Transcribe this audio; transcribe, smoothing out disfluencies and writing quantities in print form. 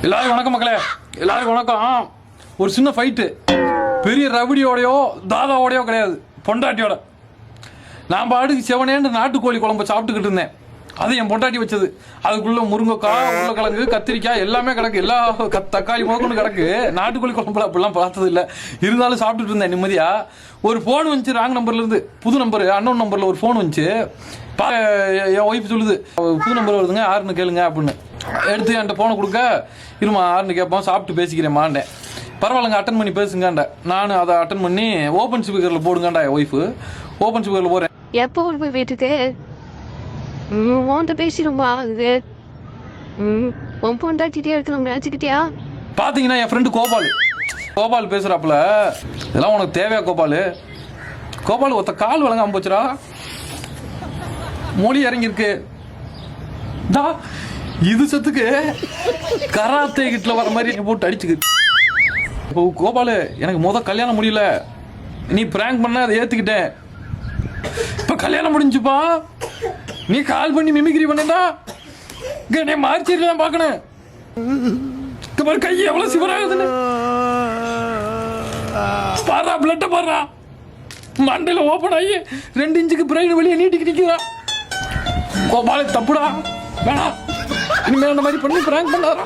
எல்லாருக்கும் வணக்கம் மக்களே, எல்லாருக்கும் வணக்கம். ஒரு சின்ன ஃபைட்டு, பெரிய ரவுடியோடையோ தாதாவோடையோ கிடையாது, பொண்டாட்டியோட. நான் பாட்டுக்கு செவனேன்னு நாட்டுக்கோழி குழம்பு சாப்பிட்டுக்கிட்டு இருந்தேன். அது என் பொண்டாட்டி வச்சது. அதுக்குள்ள முருங்கைக்காய், உருளைக்கிழங்கு, கத்திரிக்காய் எல்லாமே கிடக்கு. எல்லா தக்காளி முதற்கொண்டு கிடக்கு. நாட்டுக்கோழி குழம்புல அப்படிலாம் பார்த்தது இல்லை. இருந்தாலும் சாப்பிட்டுட்டு இருந்தேன் நிம்மதியா. ஒரு ஃபோன் வந்துச்சு, ராங் நம்பர்லேருந்து. புது நம்பர், அன்னோன் நம்பரில் ஒரு ஃபோன் வந்துச்சு. என் ஒய்ஃப் சொல்லுது, புது நம்பர் வருதுங்க, யாருன்னு கேளுங்க அப்படின்னு. எடுத்து என்கிட்ட ஃபோனை கொடுக்க, இருமா யாருன்னு கேட்போம், சாப்பிட்டு பேசிக்கிறேன்மாண்டேன். பரவாயில்லங்க, அட்டன் பண்ணி பேசுங்கண்டேன். நான் அதை அட்டன் பண்ணி ஓப்பன் ஸ்பீக்கரில் போடுங்கண்டா என் ஒய்ஃபு. ஓப்பன் ஸ்பீக்கரில் போகிறேன். எப்போ போய் வீட்டுக்கு உன்கிட்ட பேசிடும்பா. அது உன் பொண்டாட்டிட்டே எடுத்து நினச்சிக்கிட்டியா? பார்த்தீங்கன்னா என் ஃப்ரெண்டு கோபால் பேசுகிறாப்புல. இதெல்லாம் உனக்கு தேவையா கோபால்? ஒருத்த கால் வழங்காம போச்சுடா, மொழி இறங்கியிருக்கு. இது சத்துக்கு கராத்தே கிட்ட வர மாதிரி போட்டு அடிச்சுக்கு. இப்போ கோபால், எனக்கு கல்யாணம் முடியல, நீ பிராங்க் பண்ண அதை ஏற்றுக்கிட்டேன். இப்போ கல்யாணம் முடிஞ்சுப்பா, நீ கால் பண்ணி மிமிக்ரி பண்ணா நீ மாறிச்சிருக்கலாம் பார்க்கணும். கை எவ்வளோ சிவராகுதுன்னு பாரா, பிளட்ட பாரா, மண்டையில் ஓப்பன் ஆகி 2 இன்ச்சுக்கு பிரைடு வெளியே நீட்டிக்கு நிற்கிறான். கோபால் தப்புடா, வேணாம், இனிமேல் அந்த மாதிரி பண்ணி பிராங்க் பண்ணாரா.